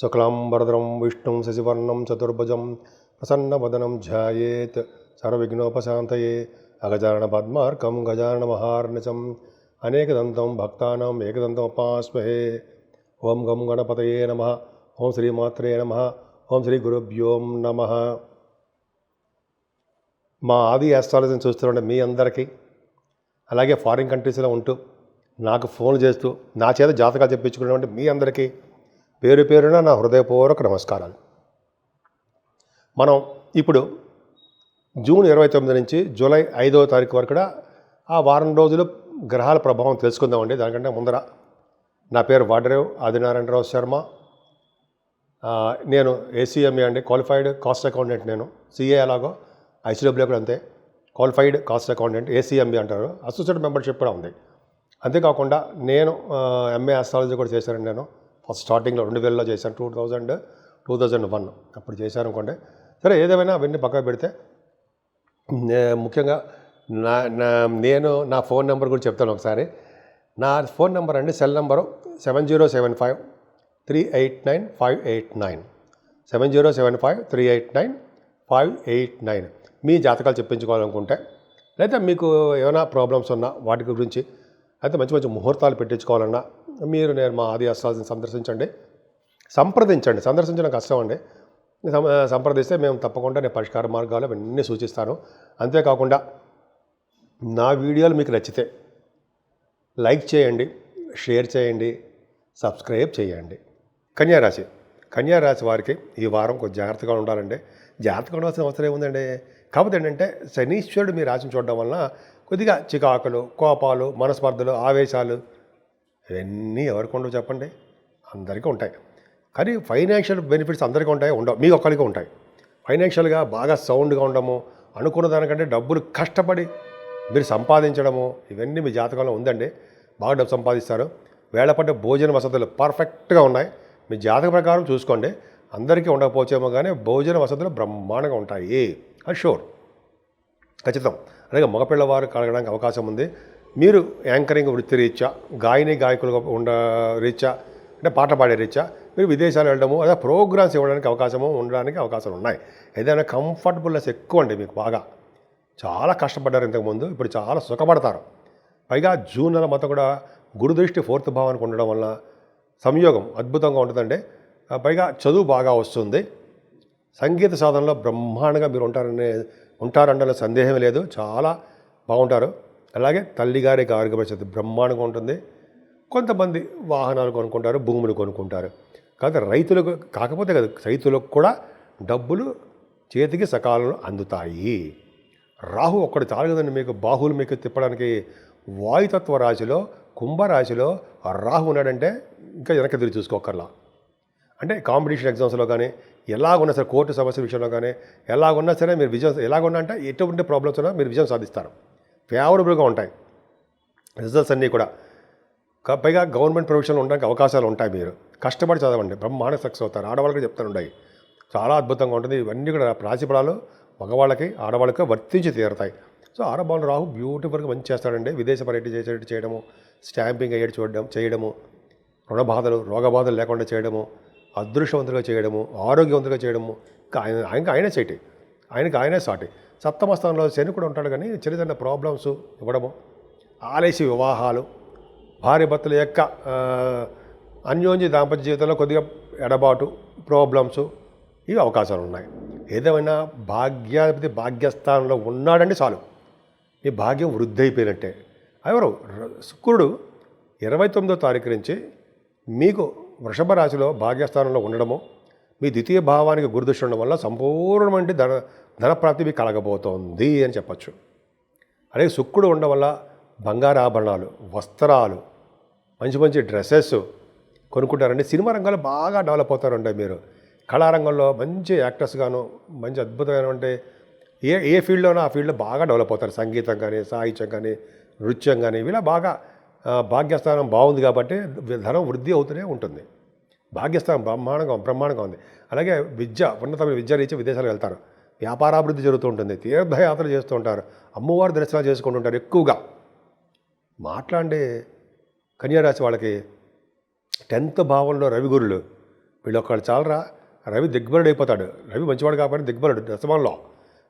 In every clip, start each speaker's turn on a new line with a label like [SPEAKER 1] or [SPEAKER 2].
[SPEAKER 1] శుక్లాంబరధరం విష్ణుం శశివర్ణం చతుర్భుజం ప్రసన్నవదనం ధ్యాయేత్ సర్వవిఘ్నోపశాంతయే అగజానన పద్మార్కం గజానన మహార్నిశం అనేకదంతం భక్తానాం ఏకదంతం ఉపాస్మహే. ఓం గం గణపతయే నమః. ఓం శ్రీమాత్రే నమః. ఓం శ్రీ గురుభ్యోం నమః. మా ఆది ఆస్ట్రాలజీని చూస్తున్న మీ అందరికీ, అలాగే ఫారిన్ కంట్రీస్లో ఉంటూ నాకు ఫోన్ చేస్తూ నా చేత జాతకాలు చెప్పించుకున్నటువంటి మీ అందరికీ పేరు పేరున నా హృదయపూర్వక నమస్కారాలు. మనం ఇప్పుడు జూన్ 29 నుంచి జూలై 5వ తారీఖు వరకు కూడా ఆ వారం రోజులు గ్రహాల ప్రభావం తెలుసుకుందామండి. దానికంటే ముందర నా పేరు వాడరేవ్ ఆదినారాయణరావు శర్మ. నేను ACMA అండి, క్వాలిఫైడ్ కాస్ట్ అకౌంటెంట్. నేను CA అలాగో ICW కూడా అంతే, క్వాలిఫైడ్ కాస్ట్ అకౌంటెంట్. ACMA అంటారు, అసోసియేట్ మెంబర్షిప్ కూడా ఉంది. అంతేకాకుండా నేను MA ఆస్ట్రాలజీ కూడా చేశానండి. నేను ఫస్ట్ స్టార్టింగ్లో 2000లో చేశాను, 2001 అప్పుడు చేశాను అనుకోండి. సరే, ఏదేమైనా అవన్నీ పక్కకు పెడితే ముఖ్యంగా నేను నా ఫోన్ నెంబర్ గురించి చెప్తాను ఒకసారి. నా ఫోన్ నెంబర్ అండి, సెల్ నెంబరు 7075389589, 7075389589. మీ జాతకాలు చెప్పించుకోవాలనుకుంటే, లేదా మీకు ఏమైనా ప్రాబ్లమ్స్ ఉన్నా వాటి గురించి, అయితే మంచి మంచి ముహూర్తాలు పెట్టించుకోవాలన్నా మీరు నేను మా ఆది ఆస్ట్రాలజీని సంప్రదించండి. సందర్శించడం కష్టం అండి. సంప్రదిస్తే మేము తప్పకుండా నేను పరిష్కార మార్గాలు అవన్నీ సూచిస్తాను. అంతేకాకుండా నా వీడియోలు మీకు నచ్చితే లైక్ చేయండి, షేర్ చేయండి, సబ్స్క్రైబ్ చేయండి. కన్యారాశి వారికి ఈ వారం కొంచెం జాగ్రత్తగా ఉండాలండి. జాగ్రత్తగా ఉండాల్సిన అవసరం ఏముందండి? కాకపోతే ఏంటంటే, శనీశ్వరుడు మీ రాశిని చూడడం వలన కొద్దిగా చికాకులు, కోపాలు, మనస్పర్ధలు, ఆవేశాలు ఇవన్నీ ఎవరికి ఉండవు చెప్పండి? అందరికీ ఉంటాయి. కానీ ఫైనాన్షియల్ బెనిఫిట్స్ అందరికీ ఉంటాయి, ఉండవు, మీకు ఒక్కరికి ఉంటాయి. ఫైనాన్షియల్గా బాగా సౌండ్గా ఉండడము, అనుకున్న దానికంటే డబ్బులు కష్టపడి మీరు సంపాదించడము, ఇవన్నీ మీ జాతకంలో ఉందండి. బాగా డబ్బు సంపాదిస్తారు. వేళపడ్డ భోజన వసతులు పర్ఫెక్ట్గా ఉన్నాయి. మీ జాతక ప్రకారం చూసుకోండి. అందరికీ ఉండకపోవచ్చేమో కానీ భోజన వసతులు బ్రహ్మాండంగా ఉంటాయి, అది షూర్, ఖచ్చితం. అలాగే మగపిల్లవారు కలగడానికి అవకాశం ఉంది. మీరు యాంకరింగ్ వృత్తి రీత్యా, గాయకులుగా రీత్యా, అంటే పాట పాడే రీత్యా మీరు విదేశాలు వెళ్ళడము, అదే ప్రోగ్రామ్స్ ఇవ్వడానికి ఉండడానికి అవకాశాలు ఉన్నాయి. ఏదైనా కంఫర్టబుల్నెస్ ఎక్కువ అండి మీకు. బాగా చాలా కష్టపడ్డారు ఇంతకుముందు, ఇప్పుడు చాలా సుఖపడతారు. పైగా జూన్ నెల మొత్తం కూడా గురు దృష్టి 4th భావానికి ఉండడం వల్ల సంయోగం అద్భుతంగా ఉంటుందండి. పైగా చదువు బాగా వస్తుంది. సంగీత సాధనలో బ్రహ్మాండంగా మీరు ఉంటారంటే సందేహం లేదు, చాలా బాగుంటారు. అలాగే తల్లిగారికి ఆరోగ్య పరిస్థితి బ్రహ్మాండంగా ఉంటుంది. కొంతమంది వాహనాలు కొనుక్కుంటారు, భూములు కొనుక్కుంటారు. కాకపోతే రైతులకు కూడా డబ్బులు చేతికి సకాలంలో అందుతాయి. రాహు ఒక్కడు చాలు కదండి మీకు, బాహువులు మీకు తిప్పడానికి. వాయుతత్వ రాశిలో, కుంభరాశిలో రాహు ఉన్నాడంటే ఇంకా వెనక్కి తిరిగి చూసుకోకర్లా. అంటే కాంపిటీషన్ ఎగ్జామ్స్లో కానీ, ఎలాగున్నా సరే, కోర్టు సమస్యల విషయంలో కానీ ఎలాగున్నా సరే మీరు విజయం, ఎలాగున్నా అంటే ఎటువంటి ప్రాబ్లమ్స్ ఉన్నా మీరు విజయం సాధిస్తారు. ఫేవరబుల్గా ఉంటాయి రిజల్ట్స్ అన్నీ కూడా. పైగా గవర్నమెంట్ ప్రొఫెషన్లో ఉండడానికి అవకాశాలు ఉంటాయి. మీరు కష్టపడి చదవండి, బ్రహ్మాండ సక్సెస్ అవుతారు. ఆడవాళ్ళకి చెప్తాను ఉంటాయి, చాలా అద్భుతంగా ఉంటుంది. ఇవన్నీ కూడా రాశి ఫలాలు మగవాళ్ళకి ఆడవాళ్ళకి వర్తించి తీరుతాయి. సో ఆడవాళ్ళు రాహు బ్యూటిఫుల్గా మంచి చేస్తాడండి. విదేశ పర్యటన చేయడము, స్టాంపింగ్ అయ్యేది చేయడము, రుణబాధలు, రోగబాధలు లేకుండా చేయడము, అదృష్టవంతులుగా చేయడము, ఆరోగ్యవంతులుగా చేయడము, ఆయనే చేయటి, ఆయనే సాటి. సప్తమ స్థానంలో శని కూడా ఉంటాడు, కానీ చిన్న చిన్న ప్రాబ్లమ్స్ ఇవ్వడము, ఆలస్య వివాహాలు, భార్య భర్తల యొక్క అన్యోన్య దాంపత్య జీవితంలో కొద్దిగా ఎడబాటు, ప్రాబ్లమ్స్, ఇవి అవకాశాలు ఉన్నాయి. ఏదేమైనా భాగ్యాధిపతి భాగ్యస్థానంలో ఉన్నాడంటే చాలు, మీ భాగ్యం వృద్ధి అయిపోయినట్టే. ఎవరు? శుక్రుడు 29వ తారీఖు నుంచి మీకు వృషభ రాశిలో భాగ్యస్థానంలో ఉండడము, మీ ద్వితీయ భావానికి గురుదృష్టి ఉండడం వల్ల సంపూర్ణమైన ధనప్రాప్తి మీకు కలగబోతోంది అని చెప్పచ్చు. అలాగే శుక్రుడు ఉండడం వల్ల బంగారు ఆభరణాలు, వస్త్రాలు, మంచి మంచి డ్రెస్సెస్ కొనుక్కుంటారండి. సినిమా రంగంలో బాగా డెవలప్ అవుతారండి మీరు. కళారంగంలో మంచి యాక్టర్స్గాను, మంచి అద్భుతమైనటువంటి ఏ ఫీల్డ్లోనో ఆ ఫీల్డ్లో బాగా డెవలప్ అవుతారు. సంగీతం కానీ, సాహిత్యం కానీ, నృత్యం కానీ, ఇలా బాగా భాగ్యస్థానం బాగుంది కాబట్టి ధనం వృద్ధి అవుతూనే ఉంటుంది. భాగ్యస్థానం బ్రహ్మాండంగా ఉంది. అలాగే ఉన్నతమైన విద్య రీత్యా విదేశాలకు వెళ్తారు, వ్యాపారాభివృద్ధి జరుగుతూ ఉంటుంది, తీర్థయాత్రలు చేస్తూ ఉంటారు, అమ్మవారి దర్శనాలు చేసుకుంటూ ఉంటారు ఎక్కువగా. మాట్లాడే కన్యారాశి వాళ్ళకి 10th భావంలో రవిగురులు వీళ్ళొక్కడు చాలరా, రవి దిగ్బలుడు అయిపోతాడు. రవి మంచివాడు కాబట్టి దిగ్బలుడు దశమంలో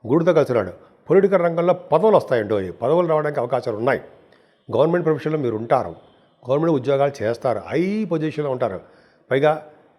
[SPEAKER 1] గుడితో కలిసినాడు. పొలిటికల్ రంగంలో పదవులు వస్తాయండి, పదవులు రావడానికి అవకాశాలు ఉన్నాయి. గవర్నమెంట్ ప్రొఫెషన్లో మీరు ఉంటారు, గవర్నమెంట్ ఉద్యోగాలు చేస్తారు, హై పొజిషన్లో ఉంటారు. పైగా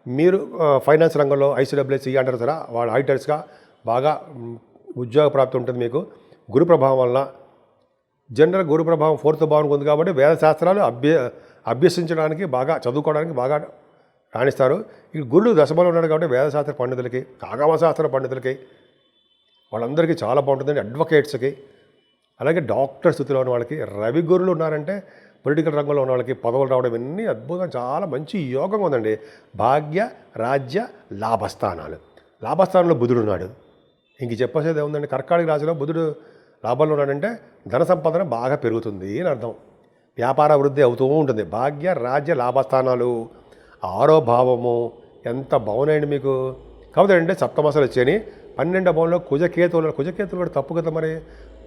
[SPEAKER 1] మీరు ఫైనాన్స్ రంగంలో ICWS అంటారు సరే, వాళ్ళ ఆడిటర్స్గా బాగా ఉద్యోగ ప్రాప్తి ఉంటుంది మీకు. గురు ప్రభావం వల్ల జనరల్ గురు ప్రభావం 4th భావన ఉంది కాబట్టి వేద శాస్త్రాలు అభ్యసించడానికి బాగా, చదువుకోవడానికి బాగా రాణిస్తారు. ఈ గురుడు దశమంలో ఉన్నాడు కాబట్టి వేదశాస్త్ర పండితులకి, ఆగమశాస్త్ర పండితులకి, వాళ్ళందరికీ చాలా బాగుంటుందండి. అడ్వకేట్స్కి, అలాగే డాక్టర్ స్థితిలో ఉన్న వాళ్ళకి, రవి గురులు ఉన్నారంటే పొలిటికల్ రంగంలో ఉన్న వాళ్ళకి పదవులు రావడం ఇవన్నీ అద్భుతంగా చాలా మంచి యోగంగా ఉందండి. భాగ్య రాజ్య లాభస్థానాలు, లాభస్థానంలో బుధుడు ఉన్నాడు. ఇంక చెప్పేసేది ఏముందండి, కర్కాటక రాశిలో బుధుడు లాభంలో ఉన్నాడంటే ధన సంపాదన బాగా పెరుగుతుంది అని అర్థం. వ్యాపార వృద్ధి అవుతూ ఉంటుంది. భాగ్య రాజ్య లాభస్థానాలు, 6వ భావము ఎంత బాగున్నాయండి మీకు. కాబట్టి అంటే సప్తమాసాలు వచ్చాయని 12వ భావంలో కుజకేతువులు కూడా తప్పు కదా మరి.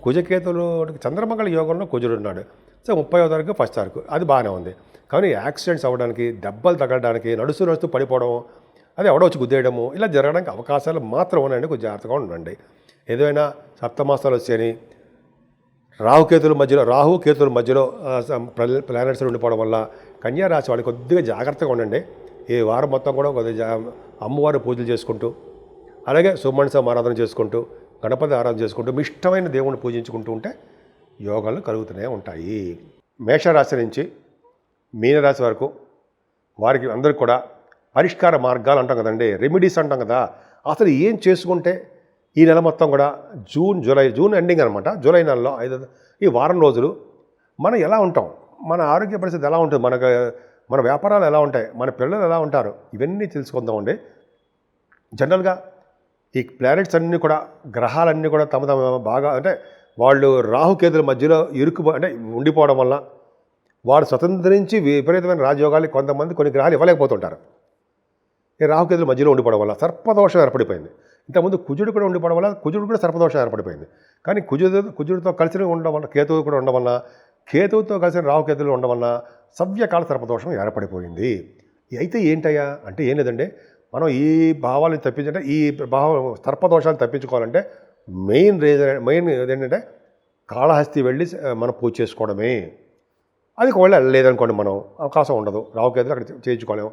[SPEAKER 1] కుజకేతువులు చంద్రమంగళ యోగంలో కుజుడు ఉన్నాడు. సో 30వ తారీఖు 1st తారీఖు అది బాగానే ఉంది. కానీ యాక్సిడెంట్స్ అవ్వడానికి, దెబ్బలు తగలడానికి, నడుస్తూ పడిపోవడం, అది ఎవడో వచ్చి గుద్దేయడము, ఇలా జరగడానికి అవకాశాలు మాత్రం ఉన్నాయండి. కొంచెం జాగ్రత్తగా ఉండండి. ఏదైనా సప్తమాసాలు వచ్చాయని రాహు కేతుల మధ్యలో ప్లానెట్స్ ఉండిపోవడం వల్ల కన్యా రాశి వాళ్ళకి కొద్దిగా జాగ్రత్తగా ఉండండి. ఈ వారం మొత్తం కూడా కొద్దిగా అమ్మవారి పూజలు చేసుకుంటూ, అలాగే సుబ్రహ్మణ్య ఆరాధన చేసుకుంటూ, గణపతి ఆరాధన చేసుకుంటూ, మీ ఇష్టమైన దేవుణ్ణి పూజించుకుంటూ ఉంటే యోగాలు కలుగుతూనే ఉంటాయి. మేషరాశి నుంచి మీనరాశి వరకు వారికి అందరికీ కూడా పరిష్కార మార్గాలు అంటాం కదండి, రెమెడీస్ అంటాం కదా. అసలు ఏం చేసుకుంటే ఈ నెల మొత్తం కూడా జూన్ ఎండింగ్ అనమాట, జూలై నెలలో ఈ వారం రోజులు మనం ఎలా ఉంటాం, మన ఆరోగ్య పరిస్థితి ఎలా ఉంటుంది, మన వ్యాపారాలు ఎలా ఉంటాయి, మన పిల్లలు ఎలా ఉంటారు, ఇవన్నీ తెలుసుకుందామండి. జనరల్గా ఈ ప్లానెట్స్ అన్నీ కూడా, గ్రహాలన్నీ కూడా తమ బాగా అంటే వాళ్ళు రాహుకేతుల మధ్యలో అంటే ఉండిపోవడం వల్ల వాడు స్వతంత్రించి విపరీతమైన రాజయోగాలు కొన్ని గ్రహాలు ఇవ్వలేకపోతుంటారు. ఈ రాహుకేతుల మధ్యలో ఉండిపోవడం వల్ల సర్పదోషం ఏర్పడిపోయింది. ఇంతకుముందు కుజుడు కూడా ఉండిపోవడం వల్ల కుజుడు కూడా సర్పదోషం ఏర్పడిపోయింది. కానీ కుజుడితో కలిసి ఉండడం వల్ల, కేతువు కూడా ఉండడం వల్ల, కేతువుతో కలిసిన రాహుకేతువులు ఉండడం వల్ల సవ్యకాల సర్పదోషం ఏర్పడిపోయింది. అయితే ఏంటయ్యా అంటే ఏం లేదండి, మనం ఈ భావాలను తప్పించంటే, ఈ సర్పదోషాలు తప్పించుకోవాలంటే మెయిన్ ఏంటంటే కాళహస్తి వెళ్ళి మనం పూజ చేసుకోవడమే. అది ఒకవేళ లేదనుకోండి, మనం అవకాశం ఉండదు, రాహుకేతులు అక్కడ చేయించుకోలేము.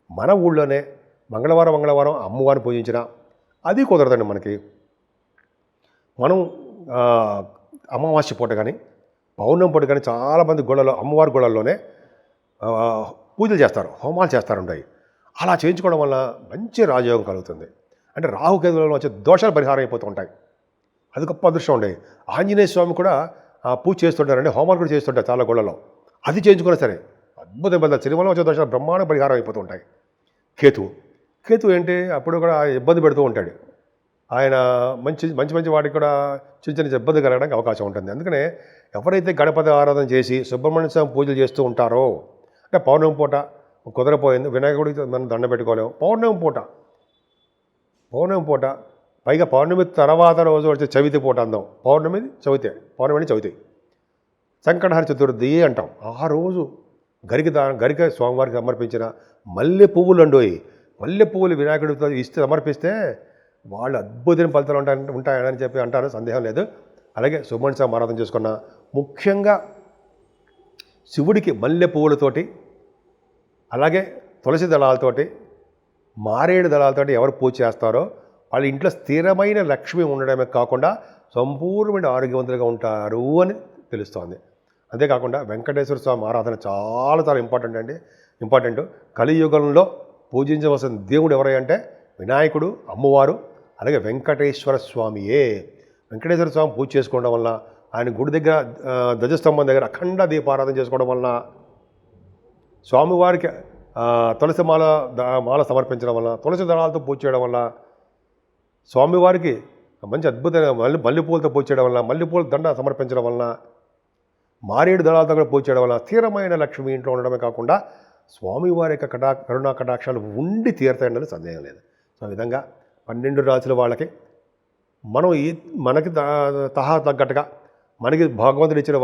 [SPEAKER 1] మన ఊళ్ళోనే మంగళవారం అమ్మవారిని పూజించినా అది కుదరదండి మనకి. మనం అమావాస్య పూట కానీ పౌర్ణమి పూట కానీ చాలామంది అమ్మవారి గుళ్ళల్లోనే పూజలు చేస్తారు, హోమాలు చేస్తారుంటాయి. అలా చేయించుకోవడం వల్ల మంచి రాజయోగం కలుగుతుంది. అంటే రాహుకేతులలో వచ్చే దోషాలు పరిహారం అయిపోతూ ఉంటాయి. అది గొప్ప అదృష్టం ఉండేది. ఆంజనేయ స్వామి కూడా పూజ చేస్తుంటారండి, హోమాలు కూడా చేస్తుంటారు చాలా గుళ్ళలో. అది చేయించుకున్నా సరే అద్భుతం సినిమాలో వచ్చే దోషాలు బ్రహ్మాండ పరిహారం అయిపోతూ ఉంటాయి. కేతు ఏంటి, అప్పుడు కూడా ఇబ్బంది పెడుతూ ఉంటాడు. ఆయన మంచి వాటికి కూడా చిన్న ఇబ్బంది కలగడానికి అవకాశం ఉంటుంది. అందుకనే ఎవరైతే గణపతి ఆరాధన చేసి సుబ్రహ్మణ్య స్వామి పూజలు చేస్తూ ఉంటారో, అంటే పౌర్ణమి పూట కుదరపోయింది, వినాయకుడికి మనం దండ పెట్టుకోలేము, పౌర్ణమి పూట పైగా పౌర్ణమి తర్వాత రోజు వచ్చే చవితి పూట అందాం. పౌర్ణమి చవితి సంకటహర చతుర్థి అంటాం. ఆ రోజు గరిక స్వామివారికి సమర్పించిన మల్లె పువ్వులు వినాయకుడితో సమర్పిస్తే వాళ్ళు అద్భుతమైన ఫలితాలు ఉంటాయని చెప్పి అంటారు, సందేహం లేదు. అలాగే సుబ్రహ్మణ్య స్వామి ఆరాధన చేసుకున్న, ముఖ్యంగా శివుడికి మల్లె పువ్వులతోటి, అలాగే తులసి దళాలతోటి, మారేడు దళాలతోటి ఎవరు పూజ చేస్తారో వాళ్ళ ఇంట్లో స్థిరమైన లక్ష్మి ఉండడమే కాకుండా సంపూర్ణమైన ఆరోగ్యవంతులుగా ఉంటారు అని తెలుస్తోంది. అంతేకాకుండా వెంకటేశ్వర స్వామి ఆరాధన చాలా ఇంపార్టెంట్. కలియుగంలో పూజించవలసిన దేవుడు ఎవరంటే వినాయకుడు, అమ్మవారు, అలాగే వెంకటేశ్వర స్వామియే. వెంకటేశ్వర స్వామి పూజ చేసుకోవడం వల్ల, ఆయన గుడి దగ్గర ధ్వజస్తంభం దగ్గర అఖండ దీపారాధన చేసుకోవడం వలన, స్వామివారికి తులసి మాల సమర్పించడం వల్ల, తులసి దళాలతో పూజ చేయడం వల్ల, స్వామివారికి మంచి అద్భుతమైన మల్లెపూలతో పూజ చేయడం వల్ల, మల్లెపూల దండ సమర్పించడం వలన, మారేడు దళాలతో కూడా పూజ చేయడం వల్ల స్థిరమైన లక్ష్మి ఇంట్లో ఉండడమే కాకుండా స్వామివారి యొక్క కరుణా కటాక్షాలు ఉండి తీరుతాయని సందేహం లేదు. సో ఆ విధంగా 12 రాశుల వాళ్ళకి మనం మనకి తగ్గట్టుగా మనకి భగవంతుడు ఇచ్చిన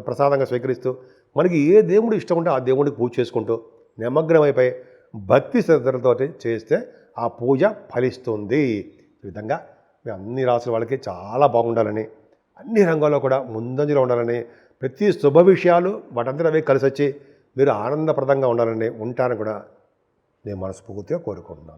[SPEAKER 1] ప్రసాదంగా స్వీకరిస్తూ, మనకి ఏ దేవుడు ఇష్టం ఉంటే ఆ దేవుడికి పూజ చేసుకుంటూ నిమగ్నమైపోయి భక్తి శ్రద్ధలతో చేస్తే ఆ పూజ ఫలిస్తుంది. ఈ విధంగా మీ అన్ని రాసుల వాళ్ళకి చాలా బాగుండాలని, అన్ని రంగాల్లో కూడా ముందంజలో ఉండాలని, ప్రతి శుభ విషయాలు వాటంతట అవే కలిసి వచ్చి మీరు ఆనందప్రదంగా ఉండాలని, ఉంటారని కూడా నేను మనస్ఫూర్తిగా కోరుకుంటున్నాను.